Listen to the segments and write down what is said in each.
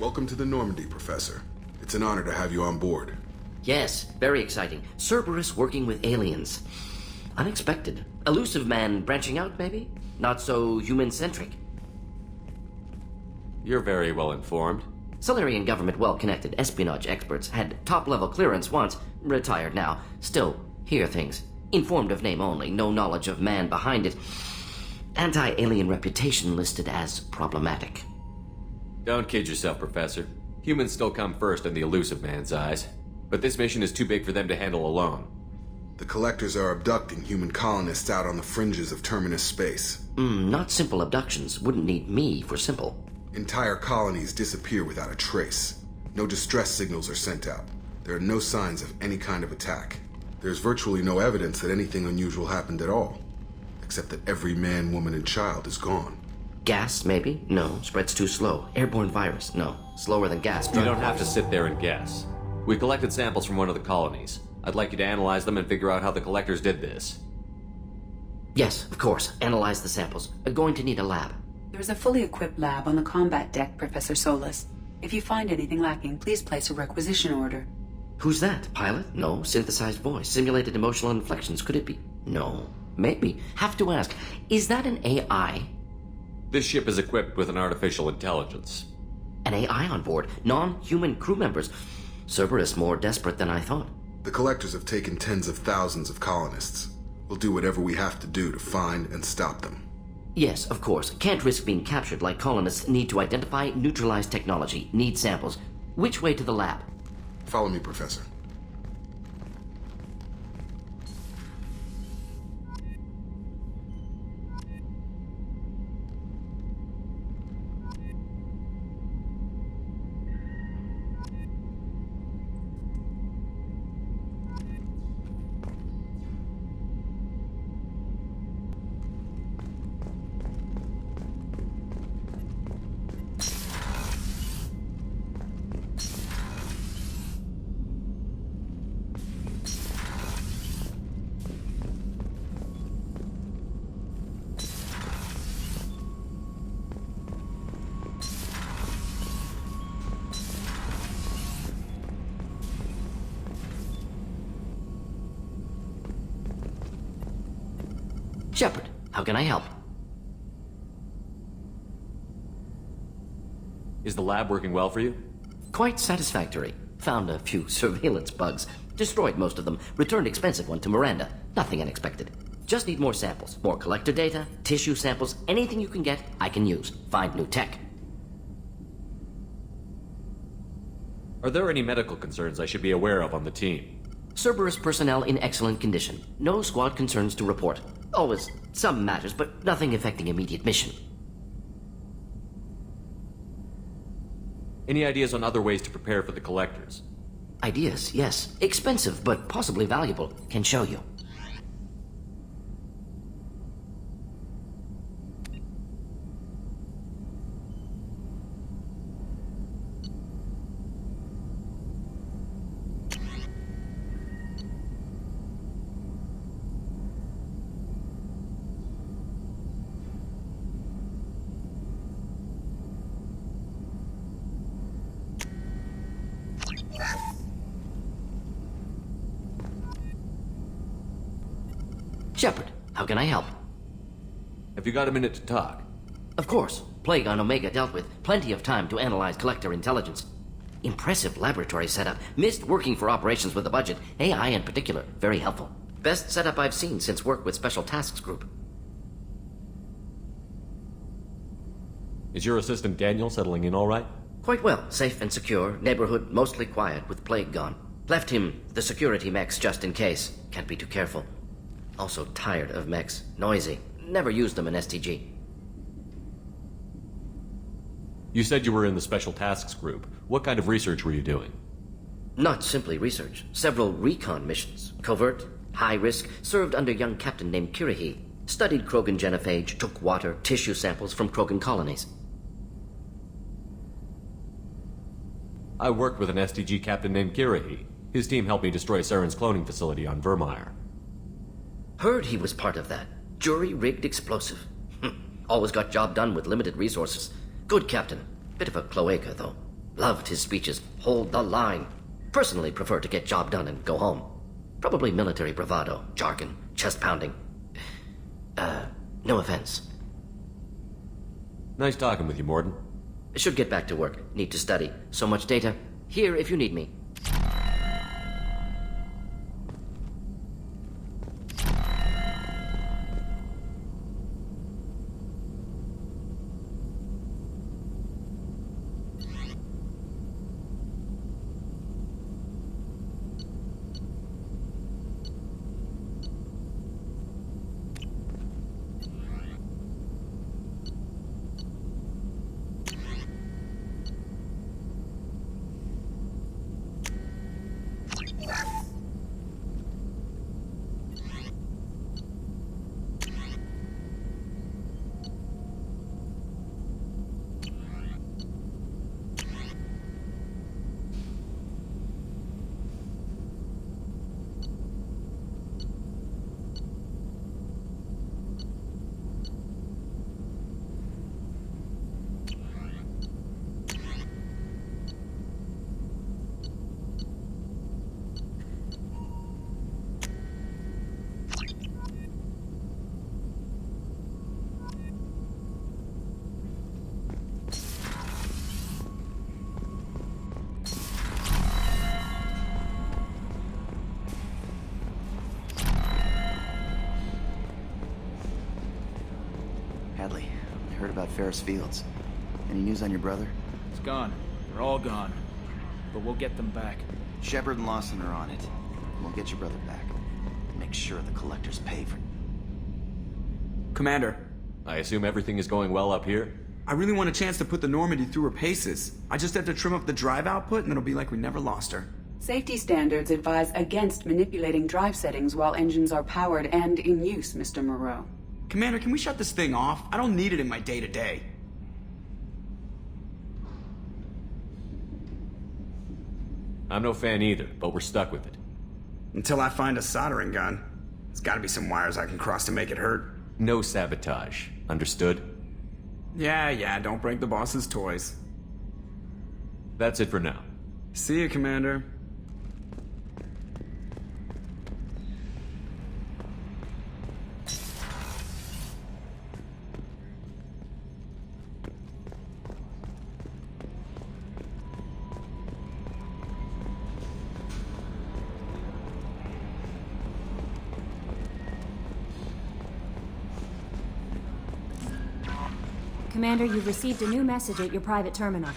Welcome to the Normandy, Professor. It's an honor to have you on board. Yes, very exciting. Cerberus working with aliens. Unexpected. Elusive man branching out, maybe? Not so human-centric. You're very well informed. Solarian government well-connected espionage experts had top-level clearance once, retired now. Still, hear things. Informed of name only, no knowledge of man behind it. Anti-alien reputation listed as problematic. Don't kid yourself, Professor. Humans still come first in the elusive man's eyes. But this mission is too big for them to handle alone. The Collectors are abducting human colonists out on the fringes of Terminus space. Not simple abductions. Wouldn't need me for simple. Entire colonies disappear without a trace. No distress signals are sent out. There are no signs of any kind of attack. There's virtually no evidence that anything unusual happened at all. Except that every man, woman, and child is gone. Gas, maybe? No. Spreads too slow. Airborne virus? No. Slower than gas. You don't have to sit there and guess. We collected samples from one of the colonies. I'd like you to analyze them and figure out how the Collectors did this. Yes, of course. Analyze the samples. Going to need a lab. There's a fully equipped lab on the combat deck, Professor Solis. If you find anything lacking, please place a requisition order. Who's that? Pilot? No. Synthesized voice. Simulated emotional inflections. Could it be? No. Maybe. Have to ask. Is that an AI? This ship is equipped with an artificial intelligence. An AI on board? Non-human crew members? Cerberus more desperate than I thought. The Collectors have taken tens of thousands of colonists. We'll do whatever we have to do to find and stop them. Yes, of course. Can't risk being captured like colonists. Need to identify, neutralize technology. Need samples. Which way to the lab? Follow me, Professor. Shepard, how can I help? Is the lab working well for you? Quite satisfactory. Found a few surveillance bugs. Destroyed most of them. Returned expensive one to Miranda. Nothing unexpected. Just need more samples. More collector data, tissue samples, anything you can get, I can use. Find new tech. Are there any medical concerns I should be aware of on the team? Cerberus personnel in excellent condition. No squad concerns to report. Always some matters, but nothing affecting immediate mission. Any ideas on other ways to prepare for the Collectors? Ideas, yes. Expensive, but possibly valuable. Can show you. Shepard, how can I help? Have you got a minute to talk? Of course. Plague on Omega dealt with. Plenty of time to analyze collector intelligence. Impressive laboratory setup. Missed working for operations with a budget. AI in particular. Very helpful. Best setup I've seen since work with Special Tasks Group. Is your assistant Daniel settling in all right? Quite well. Safe and secure. Neighborhood mostly quiet with Plague gone. Left him the security mechs just in case. Can't be too careful. Also tired of mechs. Noisy. Never used them in STG. You said you were in the Special Tasks Group. What kind of research were you doing? Not simply research. Several recon missions. Covert, high risk, served under a young captain named Kirihi. Studied Krogan genophage, took water, tissue samples from Krogan colonies. I worked with an STG captain named Kirihi. His team helped me destroy Saren's cloning facility on Vermeer. Heard he was part of that. Jury-rigged explosive. Always got job done with limited resources. Good captain. Bit of a cloaca, though. Loved his speeches. Hold the line. Personally prefer to get job done and go home. Probably military bravado, jargon, chest pounding. No offense. Nice talking with you, Morden. Should get back to work. Need to study. So much data. Here if you need me. Hadley, I heard about Ferris Fields. Any news on your brother? It's gone. They're all gone. But we'll get them back. Shepard and Lawson are on it. We'll get your brother back. Make sure the collectors pay for... Commander, I assume everything is going well up here? I really want a chance to put the Normandy through her paces. I just have to trim up the drive output and it'll be like we never lost her. Safety standards advise against manipulating drive settings while engines are powered and in use, Mr. Moreau. Commander, can we shut this thing off? I don't need it in my day-to-day. I'm no fan either, but we're stuck with it. Until I find a soldering gun. There's gotta be some wires I can cross to make it hurt. No sabotage. Understood? Yeah, don't break the boss's toys. That's it for now. See you, Commander. Commander, you've received a new message at your private terminal.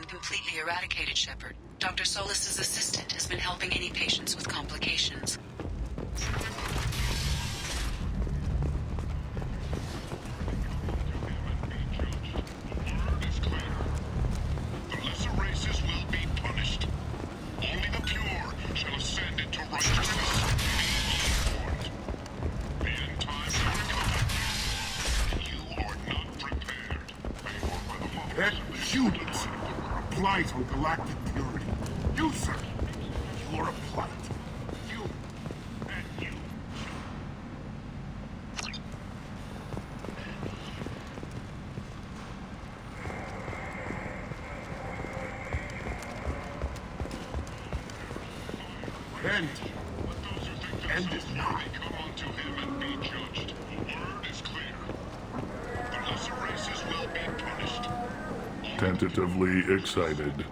Completely eradicated, Shepard. Dr. Solis's assistant has been helping any patients with complications. The lesser races will be punished. Only the pure shall ascend into righteousness. Be warned. The end times are coming. You are not prepared. That humans are a blight on galactic purity. You, sir, you are a blight. You and you. End is not. Come unto him and be judged. The word is clear. The lesser races will be punished. Tentatively excited.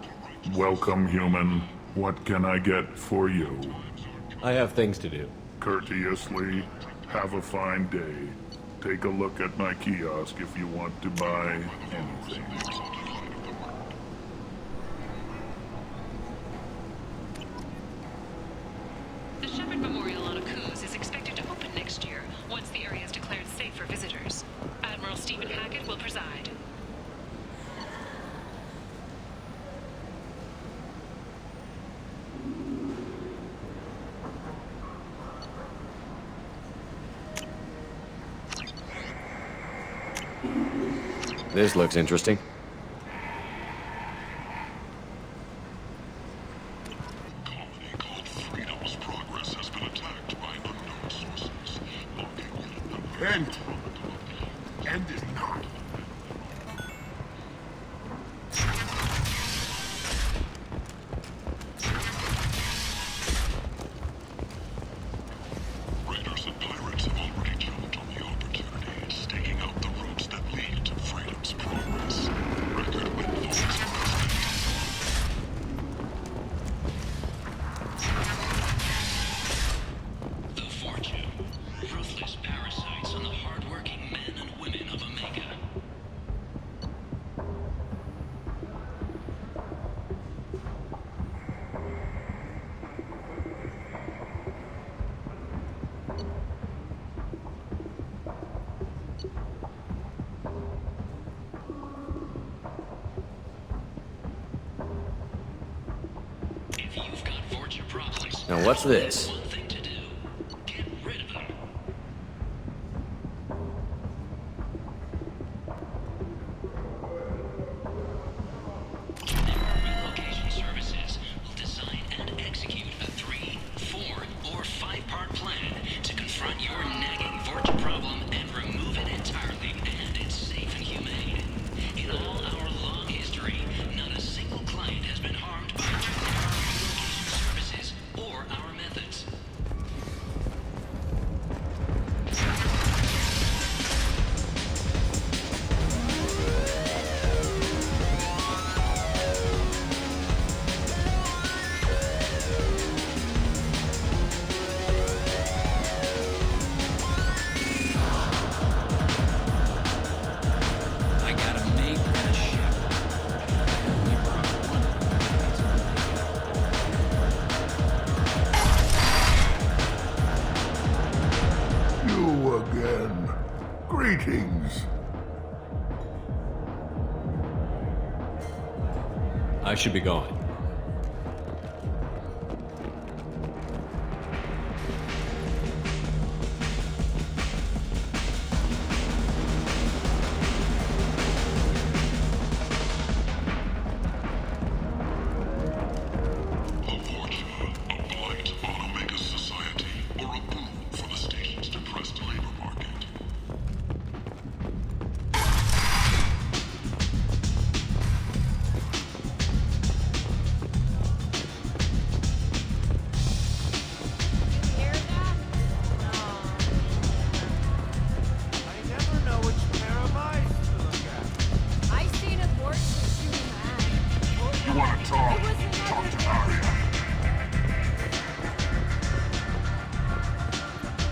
Welcome, human. What can I get for you? I have things to do. Courteously, have a fine day. Take a look at my kiosk if you want to buy anything. The Shepard Memorial on Akuz is expected to open next year, once the area is declared safe for visitors. Admiral Stephen Hackett will preside. This looks interesting. Colony called Freedom's progress has been attacked by unknown sources. End is not. Raiders and pirates have already jumped on the opportunity, staking out the routes that lead to Freedom's progress. Record windfalls are expected. The Fortune. Ruthless parasites on the hard-working men and women of Omega. If you've got Fortune problems, Now what's this? one thing to do. Get rid of them. Relocation services will design and execute a 3, 4, or 5-part plan to confront your nagging Fortune problem and remove it entirely, and it's safe and humane. In all our long history, not a single client has been harmed by our relocation services or our methods. I got a mate and a ship. We brought one. You again. Greetings. I should be going. A Fortune, a blight on Omega's society, or a boon for the station's depressed labor market.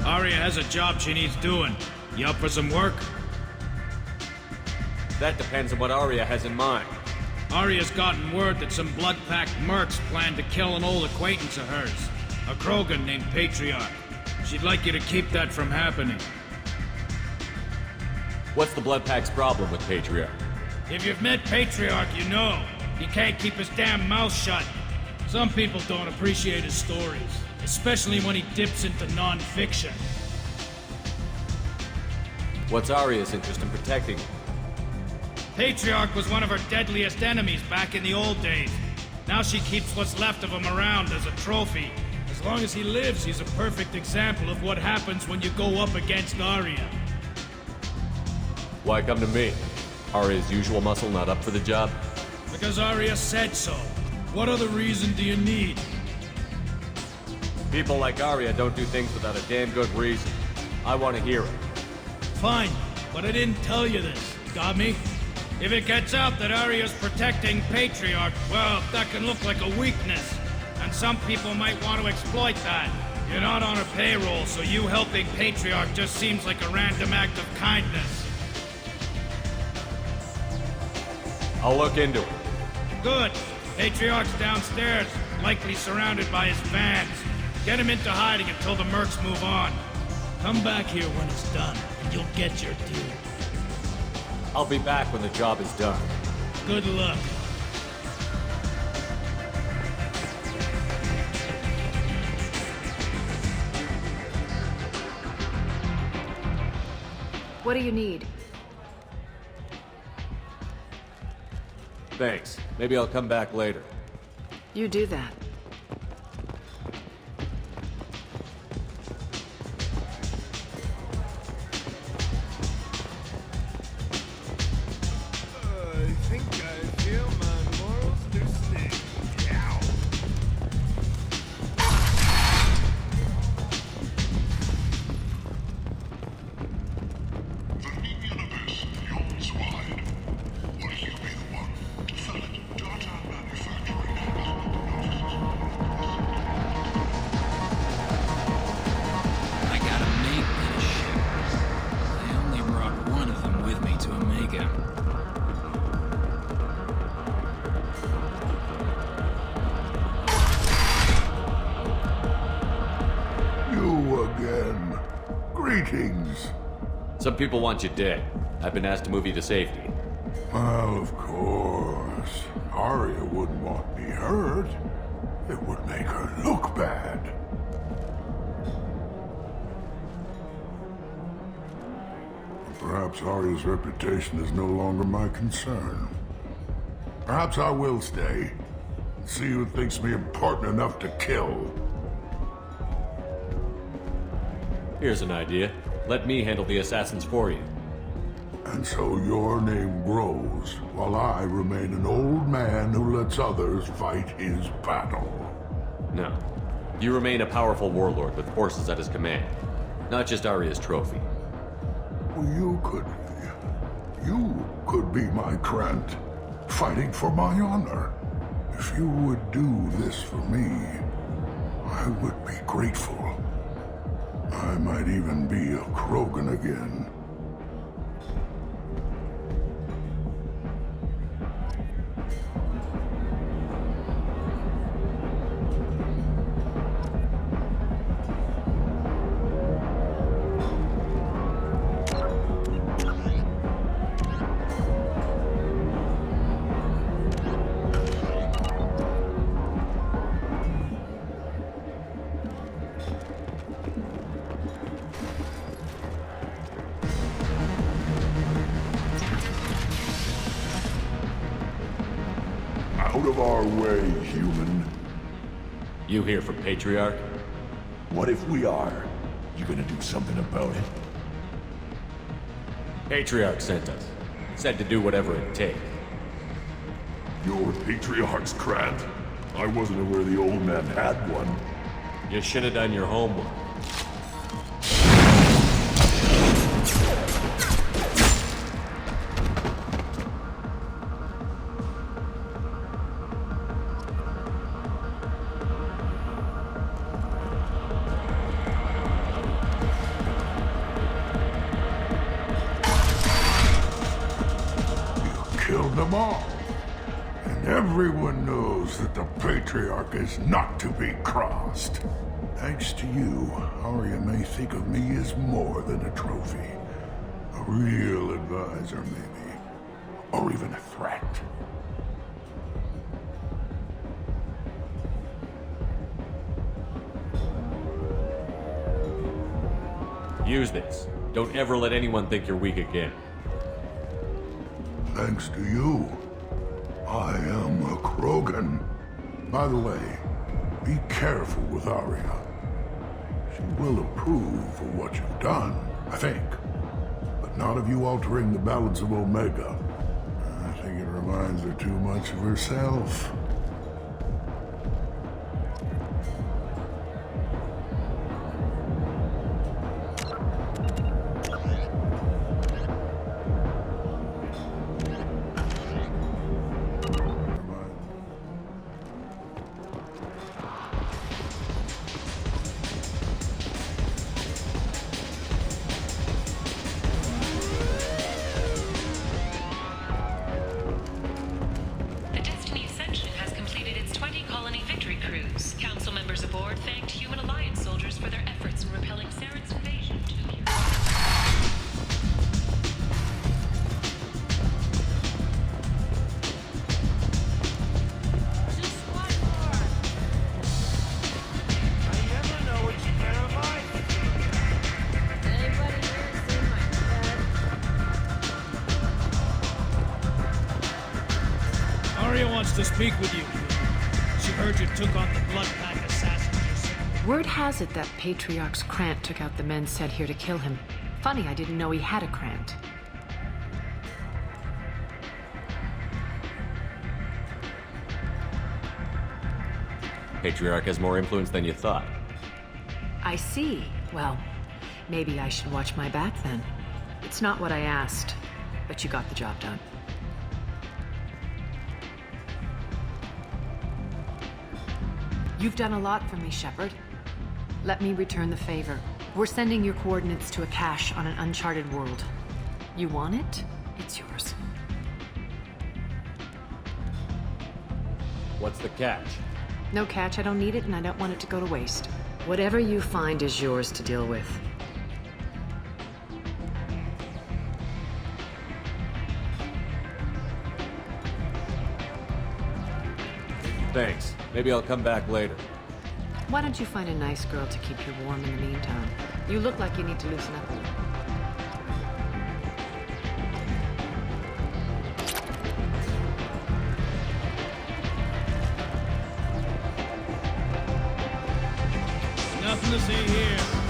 Arya has a job she needs doing. You up for some work? That depends on what Arya has in mind. Arya's gotten word that some blood-packed mercs plan to kill an old acquaintance of hers, a Krogan named Patriarch. She'd like you to keep that from happening. What's the Bloodpack's problem with Patriarch? If you've met Patriarch, you know. He can't keep his damn mouth shut. Some people don't appreciate his stories, especially when he dips into non-fiction. What's Arya's interest in protecting him? Patriarch was one of her deadliest enemies back in the old days. Now she keeps what's left of him around as a trophy. As long as he lives, he's a perfect example of what happens when you go up against Arya. Why come to me? Arya's usual muscle not up for the job? Because Arya said so. What other reason do you need? People like Arya don't do things without a damn good reason. I want to hear it. Fine, but I didn't tell you this. Got me? If it gets out that Arya's protecting Patriarch, well, that can look like a weakness. And some people might want to exploit that. You're not on her payroll, so you helping Patriarch just seems like a random act of kindness. I'll look into it. Good. Patriarch's downstairs, likely surrounded by his fans. Get him into hiding until the mercs move on. Come back here when it's done, and you'll get your due. I'll be back when the job is done. Good luck. What do you need? Thanks. Maybe I'll come back later. You do that. I think I feel my morals loosening. Ow. The new universe yawns wide. Will you be the one to fill it? Data manufacturing I gotta make this ship. I only brought one of them with me to Omega. You again. Greetings. Some people want you dead. I've been asked to move you to safety. Well, of course. Arya wouldn't want me hurt. It would make her look bad. Perhaps Arya's reputation is no longer my concern. Perhaps I will stay. See who thinks me important enough to kill. Here's an idea. Let me handle the assassins for you. And so your name grows, while I remain an old man who lets others fight his battle. No. You remain a powerful warlord with forces at his command. Not just Arya's trophy. Well, you could be my Krant, fighting for my honor. If you would do this for me, I would be grateful. I might even be a Krogan again. Out of our way, human. You here for Patriarch? What if we are? You gonna do something about it? Patriarch sent us. Said to do whatever it takes. You're Patriarch's Krant? I wasn't aware the old man had one. You should have done your homework. them all. And everyone knows that the Patriarch is not to be crossed. Thanks to you, Arya may think of me as more than a trophy. A real advisor, maybe. Or even a threat. Use this. Don't ever let anyone think you're weak again. Thanks to you, I am a Krogan. By the way, be careful with Arya. She will approve of what you've done, I think. But not of you altering the balance of Omega. I think it reminds her too much of herself. The Destiny Ascension has completed its 20-colony victory cruise. Council members aboard thanked Human Alliance soldiers for their efforts in repelling Saren's invasion 2 years ago. Arya wants to speak with you. She heard you took on the Blood Pack assassins yourself. Word has it that Patriarch's Krant took out the men sent here to kill him. Funny, I didn't know he had a Krant. Patriarch has more influence than you thought. I see. Well, maybe I should watch my back then. It's not what I asked, but you got the job done. You've done a lot for me, Shepard. Let me return the favor. We're sending your coordinates to a cache on an uncharted world. You want it? It's yours. What's the catch? No catch, I don't need it, and I don't want it to go to waste. Whatever you find is yours to deal with. Thanks. Maybe I'll come back later. Why don't you find a nice girl to keep you warm in the meantime? You look like you need to loosen up a little. Nothing to see here.